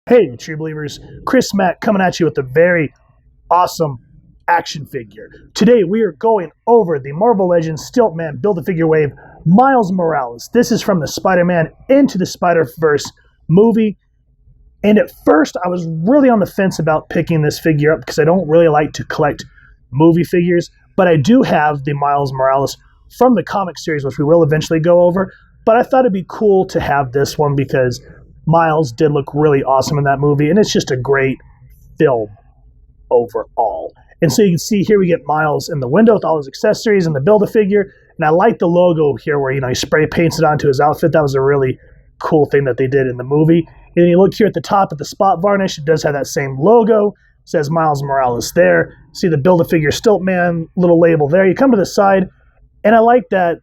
Hey, true believers, Chris Mack coming at you with a very awesome action figure. Today we are going over the Marvel Legends Stilt-Man Build-A-Figure Wave Miles Morales. This is from the Spider-Man Into the Spider-Verse movie. And at first I was really on the fence about picking this figure up because I don't really like to collect movie figures, but I do have the Miles Morales from the comic series, which we will eventually go over. But I thought it'd be cool to have this one because Miles did look really awesome in that movie, and it's just a great film overall. And so you can see here we get Miles in the window with all his accessories and the Build-A-Figure, and I like the logo here where, he spray paints it onto his outfit. That was a really cool thing that they did in the movie. And then you look here at the top at the spot varnish, it does have that same logo. It says Miles Morales there. See the Build-A-Figure Stilt-Man little label there. You come to the side, and I like that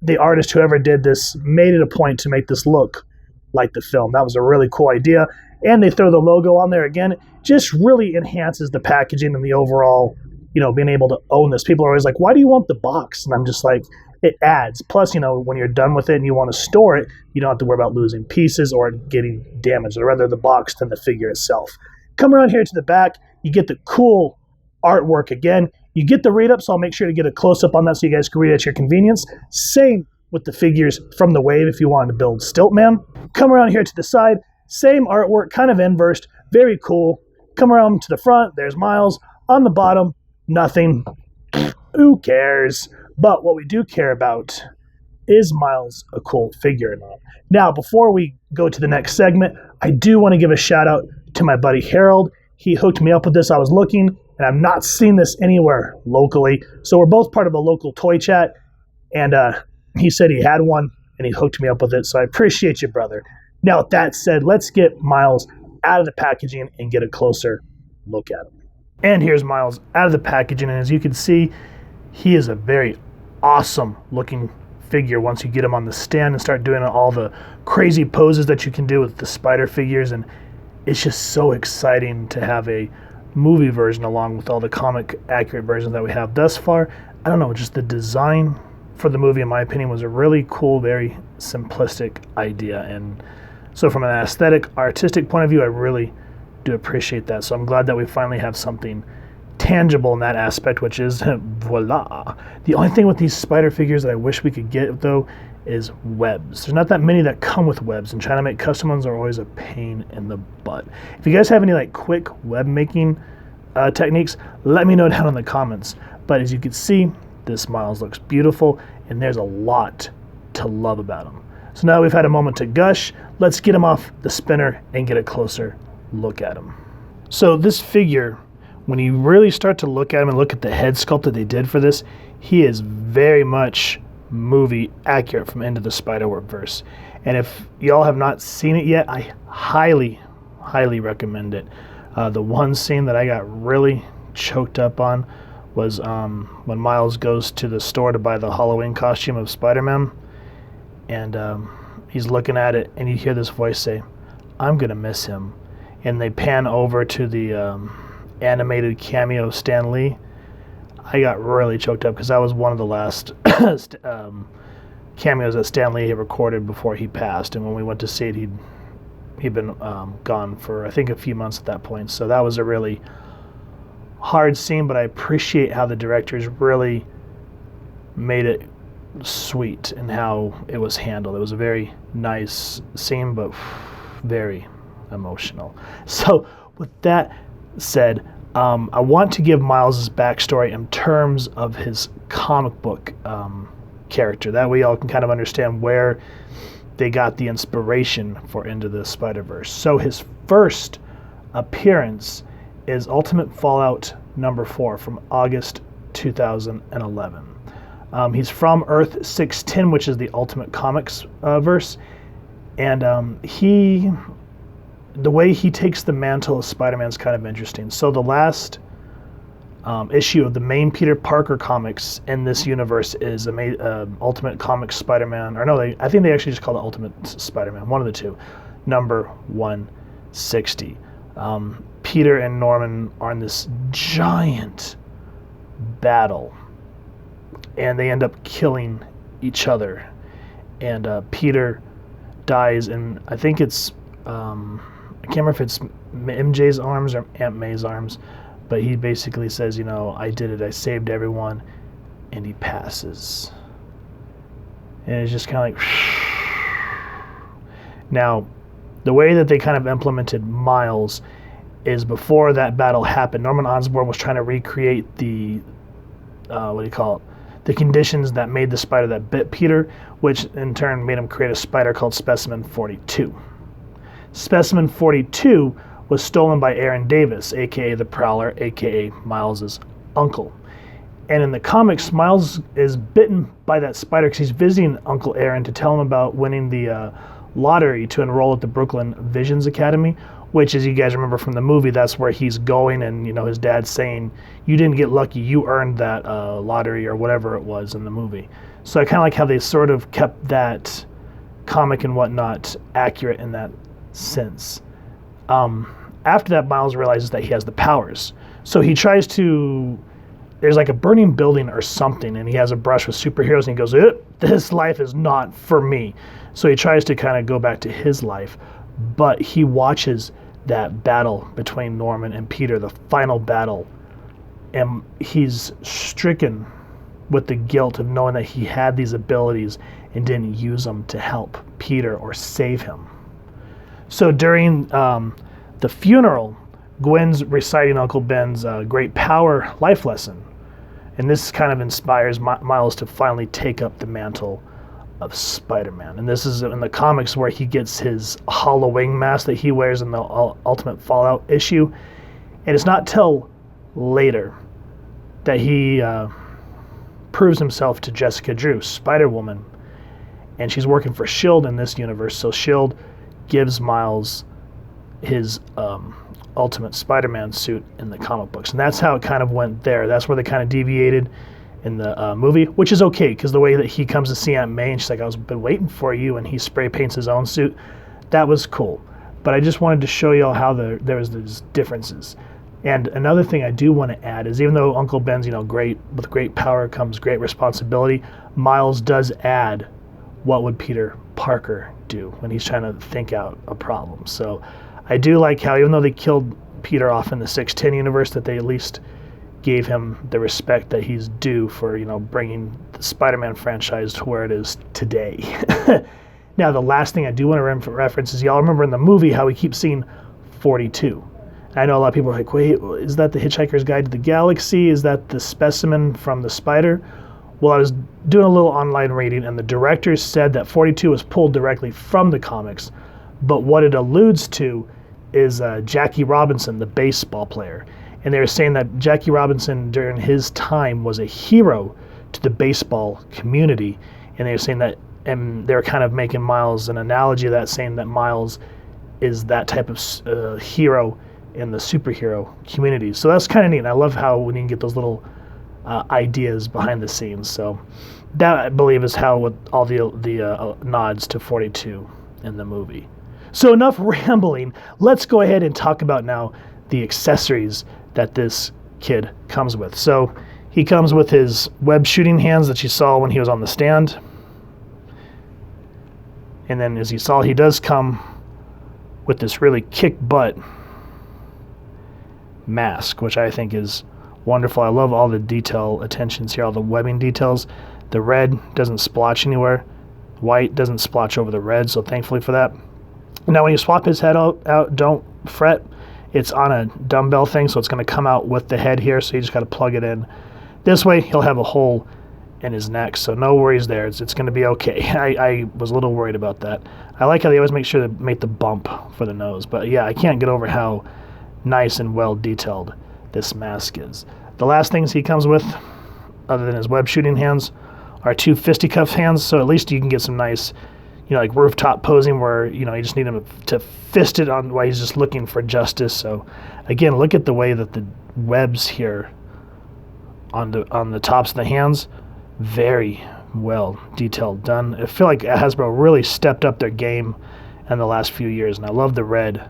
the artist, whoever did this, made it a point to make this look like the film. That was a really cool idea. And they throw the logo on there again. Just really enhances the packaging and the overall, being able to own this. People are always like, why do you want the box? And I'm just like, it adds. Plus, when you're done with it and you want to store it, you don't have to worry about losing pieces or getting damaged. I'd rather the box than the figure itself. Come around here to the back, you get the cool artwork again. You get the read up, so I'll make sure to get a close-up on that so you guys can read at your convenience. Same with the figures from the Wave if you wanted to build Stilt-Man. Come around here to the side, same artwork, kind of inversed, very cool. Come around to the front, there's Miles. On the bottom, nothing. Who cares? But what we do care about is Miles a cool figure or not. Now, before we go to the next segment, I do want to give a shout out to my buddy Harold. He hooked me up with this. I was looking, and I've not seen this anywhere locally. So we're both part of a local toy chat, and he said he had one, and he hooked me up with it, so I appreciate you, brother. Now, with that said, let's get Miles out of the packaging and get a closer look at him. And here's Miles out of the packaging, and as you can see, he is a very awesome-looking figure once you get him on the stand and start doing all the crazy poses that you can do with the spider figures, and it's just so exciting to have a movie version along with all the comic-accurate versions that we have thus far. I don't know, just the design for the movie, in my opinion, was a really cool, very simplistic idea. And so from an aesthetic, artistic point of view, I really do appreciate that. So I'm glad that we finally have something tangible in that aspect, which is voila. The only thing with these spider figures that I wish we could get, though, is webs. There's not that many that come with webs, and trying to make custom ones are always a pain in the butt. If you guys have any quick web making techniques, let me know down in the comments. But as you can see, this Miles looks beautiful, and there's a lot to love about him. So now we've had a moment to gush, let's get him off the spinner and get a closer look at him. So this figure, when you really start to look at him and look at the head sculpt that they did for this, he is very much movie accurate from Into the Spider-Verse. And if y'all have not seen it yet, I highly, highly recommend it. The one scene that I got really choked up on was when Miles goes to the store to buy the Halloween costume of Spider-Man, and he's looking at it, and you hear this voice say, "I'm gonna miss him." And they pan over to the animated cameo Stan Lee. I got really choked up because that was one of the last cameos that Stan Lee had recorded before he passed, and when we went to see it, he'd been gone for I think a few months at that point. So that was a really hard scene, but I appreciate how the directors really made it sweet and how it was handled. It was a very nice scene, but very emotional. So with that said, I want to give Miles' backstory in terms of his comic book character. That way y'all can kind of understand where they got the inspiration for Into the Spider-Verse. So his first appearance is Ultimate Fallout number 4 from August 2011. He's from Earth 610, which is the Ultimate Comics verse, and the way he takes the mantle of Spider-Man is kind of interesting. So the last issue of the main Peter Parker comics in this universe is Ultimate Comics Spider-Man, or no, I think they actually just call it Ultimate Spider-Man, one of the two, number 160. Peter and Norman are in this giant battle, and they end up killing each other. And Peter dies, and I think it's I can't remember if it's MJ's arms or Aunt May's arms, but he basically says, I did it, I saved everyone, and he passes. And it's just kind of like, now, the way that they kind of implemented Miles is before that battle happened, Norman Osborn was trying to recreate the, the conditions that made the spider that bit Peter, which in turn made him create a spider called Specimen 42. Specimen 42 was stolen by Aaron Davis, aka the Prowler, aka Miles's uncle. And in the comics, Miles is bitten by that spider because he's visiting Uncle Aaron to tell him about winning the lottery to enroll at the Brooklyn Visions Academy, which, as you guys remember from the movie, that's where he's going, and his dad's saying, you didn't get lucky, you earned that lottery or whatever it was in the movie. So I kind of like how they sort of kept that comic and whatnot accurate in that sense. After that, Miles realizes that he has the powers. So he tries to, there's like a burning building or something, and he has a brush with superheroes, and he goes, this life is not for me. So he tries to kind of go back to his life, but he watches that battle between Norman and Peter, the final battle, and he's stricken with the guilt of knowing that he had these abilities and didn't use them to help Peter or save him. So during the funeral, Gwen's reciting Uncle Ben's great power life lesson. And this kind of inspires Miles to finally take up the mantle of Spider-Man. And this is in the comics where he gets his hollow wing mask that he wears in the Ultimate Fallout issue. And it's not till later that he proves himself to Jessica Drew, Spider-Woman. And she's working for S.H.I.E.L.D. in this universe. So S.H.I.E.L.D. gives Miles his Ultimate Spider-Man suit in the comic books. And that's how it kind of went there. That's where they kind of deviated in the movie, which is okay, because the way that he comes to see Aunt May, and she's like, I've been waiting for you, and he spray paints his own suit, that was cool. But I just wanted to show you all how there was these differences. And another thing I do want to add is, even though Uncle Ben's, great, with great power comes great responsibility, Miles does add, what would Peter Parker do when he's trying to think out a problem? So I do like how, even though they killed Peter off in the 610 universe, that they at least gave him the respect that he's due for, bringing the Spider-Man franchise to where it is today. Now, the last thing I do want to reference is, y'all remember in the movie how we keep seeing 42. I know a lot of people are like, wait, is that the Hitchhiker's Guide to the Galaxy? Is that the specimen from the spider? Well, I was doing a little online reading, and the directors said that 42 was pulled directly from the comics, but what it alludes to is Jackie Robinson, the baseball player. And they were saying that Jackie Robinson, during his time, was a hero to the baseball community. And they were saying that, and they were kind of making Miles an analogy of that, saying that Miles is that type of hero in the superhero community. So that's kind of neat. I love how when you can get those little ideas behind the scenes. So that, I believe, is how with all the nods to 42 in the movie. So enough rambling. Let's go ahead and talk about now the accessories that this kid comes with. So he comes with his web shooting hands that you saw when he was on the stand. And then, as you saw, he does come with this really kick butt mask, which I think is wonderful. I love all the detail attentions here, all the webbing details. The red doesn't splotch anywhere. White doesn't splotch over the red, so thankfully for that. Now, when you swap his head out, don't fret. It's on a dumbbell thing, so it's going to come out with the head here, so you just got to plug it in. This way, he'll have a hole in his neck, so no worries there. It's going to be okay. I was a little worried about that. I like how they always make sure to make the bump for the nose, but yeah, I can't get over how nice and well detailed this mask is. The last things he comes with, other than his web shooting hands, are two fisticuff hands, so at least you can get some nice, like rooftop posing where, you just need him to fist it on while he's just looking for justice. So again, look at the way that the webs here on the tops of the hands, very well detailed done. I feel like Hasbro really stepped up their game in the last few years, and I love the red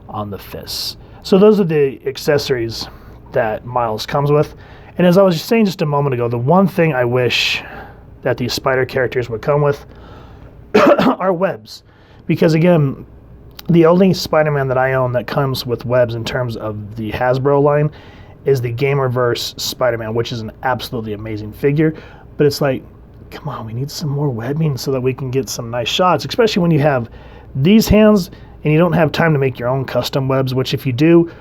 on the fists. So those are the accessories that Miles comes with. And as I was saying just a moment ago, the one thing I wish that these spider characters would come with are webs. Because again, The only Spider-Man that I own that comes with webs in terms of the Hasbro line is the Gamerverse Spider-Man, which is an absolutely amazing figure. But it's like, come on, we need some more webbing so that we can get some nice shots, especially when you have these hands and you don't have time to make your own custom webs, which if you do,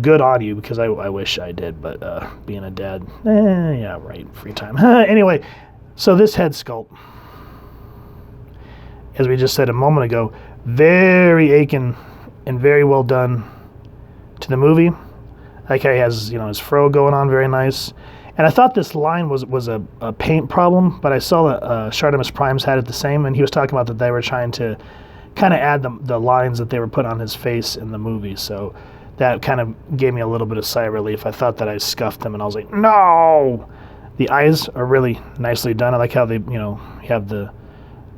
good on you, because I wish I did, but being a dad, yeah, right, free time. Anyway, so this head sculpt, as we just said a moment ago, very aching and very well done to the movie. Like how he has, you know, his fro going on, very nice. And I thought this line was a paint problem, but I saw that Shartimus Primes had it the same, and he was talking about that they were trying to kind of add the lines that they were put on his face in the movie. So that kind of gave me a little bit of sigh of relief. I thought that I scuffed them, and I was like, no! The eyes are really nicely done. I like how they, you know, have the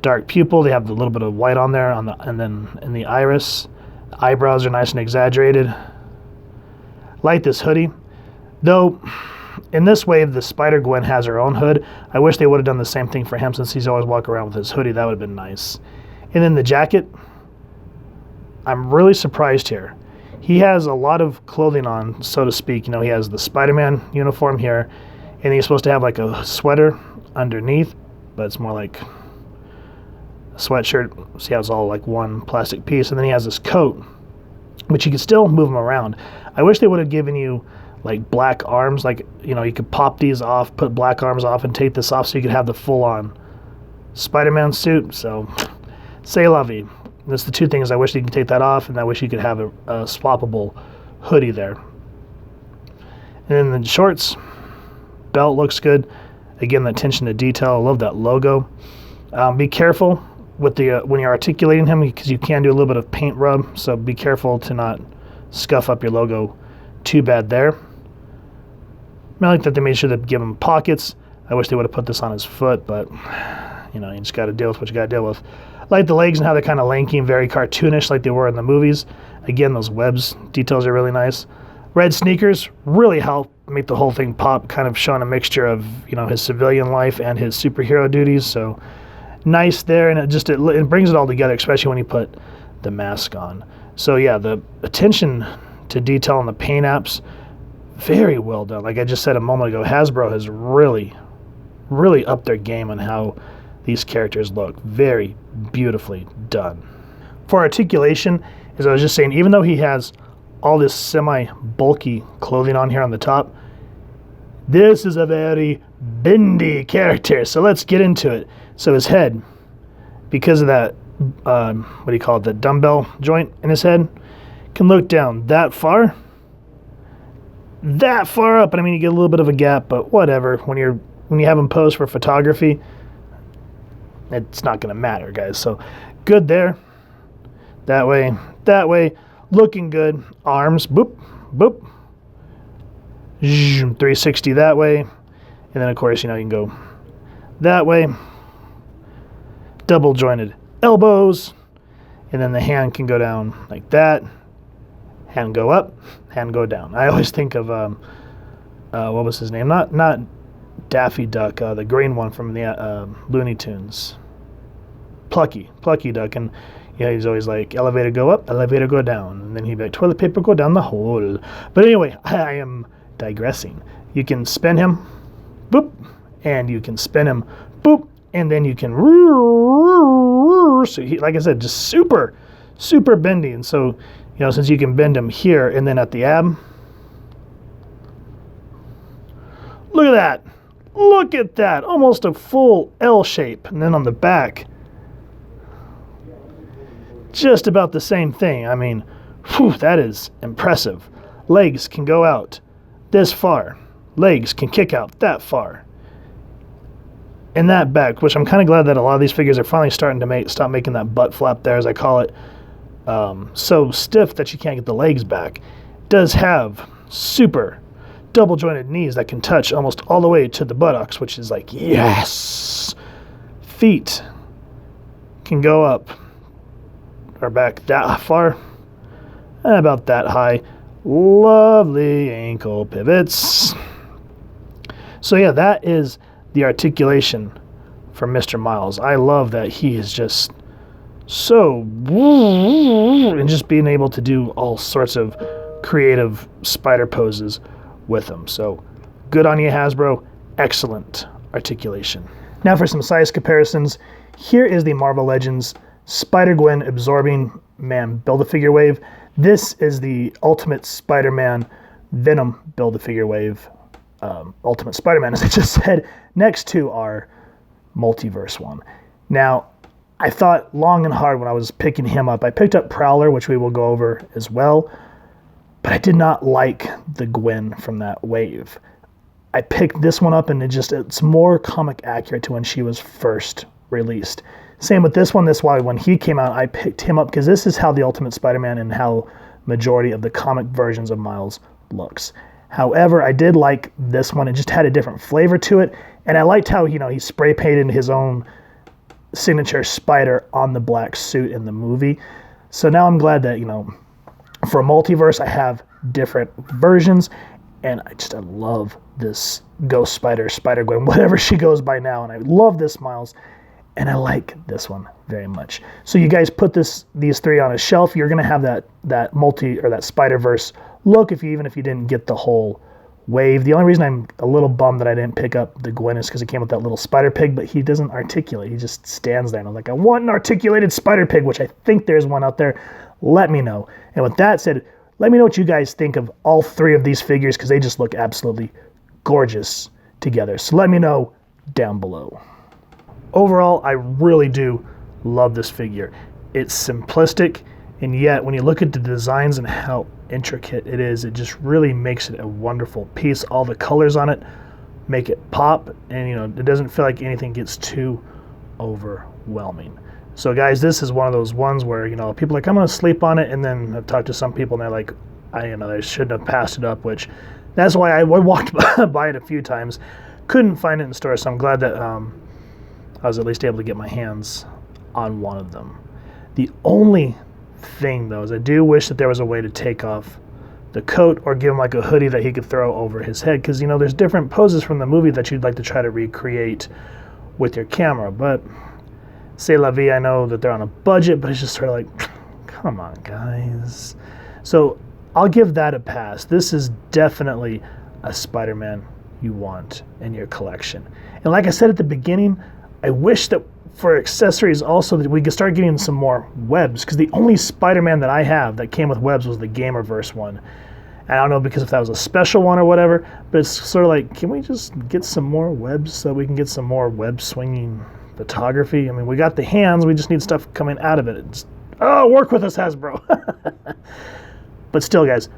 dark pupil. They have the little bit of white on there, and then in the iris. The eyebrows are nice and exaggerated. Like this hoodie. Though, in this wave, the Spider-Gwen has her own hood. I wish they would have done the same thing for him, since he's always walking around with his hoodie. That would have been nice. And then the jacket, I'm really surprised here. He has a lot of clothing on, so to speak. You know, he has the Spider-Man uniform here, and he's supposed to have like a sweater underneath, but it's more like a sweatshirt. See how it's all like one plastic piece. And then he has this coat, which you can still move him around. I wish they would have given you like black arms, like, you know, you could pop these off, put black arms off, and take this off so you could have the full-on Spider-Man suit. So, c'est la vie. That's the two things. I wish you could take that off, and I wish you could have a swappable hoodie there. And then the shorts, belt looks good. Again, the attention to detail. I love that logo. Be careful with the when you're articulating him, because you can do a little bit of paint rub, so be careful to not scuff up your logo too bad there. I like that they made sure to give him pockets. I wish they would have put this on his foot, but you know, you just got to deal with what you got to deal with. I like the legs and how they're kind of lanky and very cartoonish like they were in the movies. Again, those webs details are really nice. Red sneakers really help make the whole thing pop, kind of showing a mixture of, you know, his civilian life and his superhero duties. So nice there, and it brings it all together, especially when you put the mask on. So yeah, the attention to detail on the paint apps, very well done. Like I just said a moment ago, Hasbro has really, really upped their game on how these characters look. Very beautifully done. For articulation, as I was just saying, even though he has all this semi-bulky clothing on here on the top, this is a very bendy character. So let's get into it. So his head, because of that, what do you call it, the dumbbell joint in his head, can look down that far up. And I mean, you get a little bit of a gap, but whatever. When you have him posed for photography, it's not going to matter, guys. So good there. That way, looking good. Arms, boop, boop. 360 that way. And then, of course, you know, you can go that way. Double jointed elbows. And then the hand can go down like that. Hand go up, hand go down. I always think of, what was his name? Not Daffy Duck, the green one from the Looney Tunes. Plucky Duck. And yeah, he's always like, elevator go up, elevator go down. And then he'd be like, toilet paper go down the hole. But anyway, I am digressing. You can spin him, boop, and you can spin him, boop, and then you can, so he, like I said, just super, super bendy. And so, you know, since you can bend him here and then at the ab, look at that. Look at that. Almost a full L shape. And then on the back, just about the same thing. I mean, whew, that is impressive. Legs can go out this far. Legs can kick out that far. And that back, which I'm kind of glad that a lot of these figures are finally starting to stop making that butt flap there, as I call it. So stiff that you can't get the legs back. Does have super double jointed knees that can touch almost all the way to the buttocks, which is like, yes. Feet can go up or back that far, about that high. Lovely ankle pivots. So yeah, that is the articulation for Mr. Miles. I love that he is just So, and just being able to do all sorts of creative spider poses with them. So, good on you, Hasbro. Excellent articulation. Now for some size comparisons. Here is the Marvel Legends Spider-Gwen Absorbing Man Build-A-Figure Wave. This is the Ultimate Spider-Man Venom Build-A-Figure Wave. Ultimate Spider-Man, as I just said, next to our multiverse one. Now, I thought long and hard when I was picking him up. I picked up Prowler, which we will go over as well, but I did not like the Gwen from that wave. I picked this one up, and it's more comic accurate to when she was first released. Same with this one. That's why when he came out, I picked him up, because this is how the Ultimate Spider-Man and how majority of the comic versions of Miles looks. However, I did like this one. It just had a different flavor to it, and I liked how, he spray painted his own signature spider on the black suit in the movie. So now I'm glad that, for multiverse, I have different versions, and I love this Ghost Spider, Spider-Gwen, whatever she goes by now, and I love this Miles, and I like this one very much. So you guys put these three on a shelf, you're gonna have that that Spider-Verse look even if you didn't get the whole wave. The only reason I'm a little bummed that I didn't pick up the Gwen is because it came with that little spider pig, but he doesn't articulate. He just stands there, and I'm like, I want an articulated spider pig, which I think there's one out there. Let me know. And with that said, let me know what you guys think of all three of these figures, because they just look absolutely gorgeous together. So let me know down below. Overall, I really do love this figure. It's simplistic, and yet when you look at the designs and how intricate it is, it just really makes it a wonderful piece. All the colors on it make it pop, and it doesn't feel like anything gets too overwhelming. So guys, this is one of those ones where people are like, I'm gonna sleep on it, and then I've talked to some people and they're like, I shouldn't have passed it up, which that's why I walked by it a few times, couldn't find it in the store. So I'm glad that I was at least able to get my hands on one of them. The only thing though is I do wish that there was a way to take off the coat or give him like a hoodie that he could throw over his head, because there's different poses from the movie that you'd like to try to recreate with your camera, but c'est la vie. I know that they're on a budget, but it's just sort of like, come on guys. So I'll give that a pass. This is definitely a Spider-Man you want in your collection. And like I said at the beginning, I wish that for accessories also that we could start getting some more webs, because the only Spider-Man that I have that came with webs was the Gamerverse one. And I don't know because if that was a special one or whatever, but it's sort of like, can we just get some more webs so we can get some more web swinging photography? I mean, we got the hands, we just need stuff coming out of it. Work with us, Hasbro. But still, guys,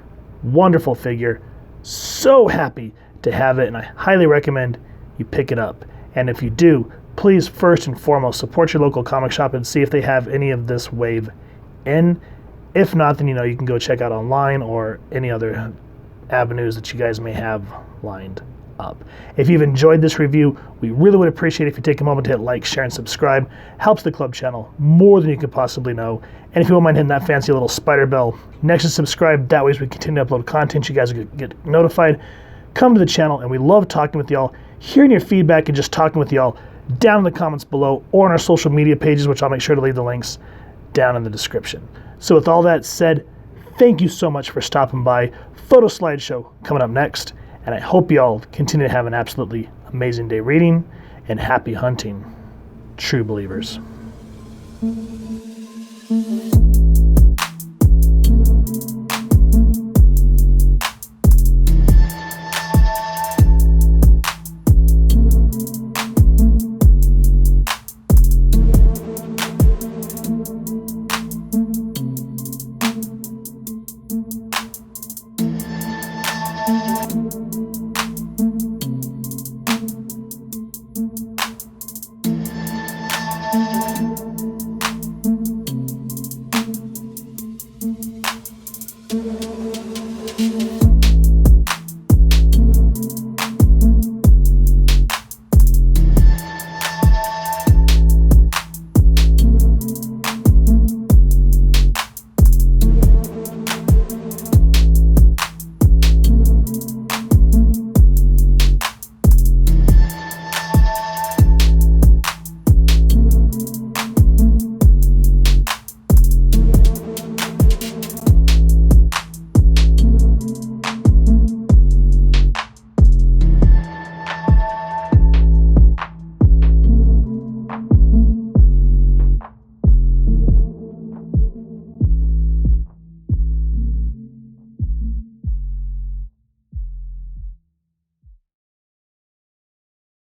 wonderful figure. So happy to have it, and I highly recommend you pick it up. And if you do, please first and foremost support your local comic shop and see if they have any of this wave in. If not, then you can go check out online or any other avenues that you guys may have lined up. If you've enjoyed this review, we really would appreciate it if you take a moment to hit like, share, and subscribe. Helps the club channel more than you could possibly know. And if you won't mind hitting that fancy little spider bell next to subscribe, that way as we continue to upload content, you guys will get notified. Come to the channel, and we love talking with y'all, hearing your feedback, and just talking with y'all down in the comments below or on our social media pages, which I'll make sure to leave the links down in the description. So with all that said, thank you so much for stopping by. Photo slideshow coming up next, and I hope y'all continue to have an absolutely amazing day reading, and happy hunting, true believers.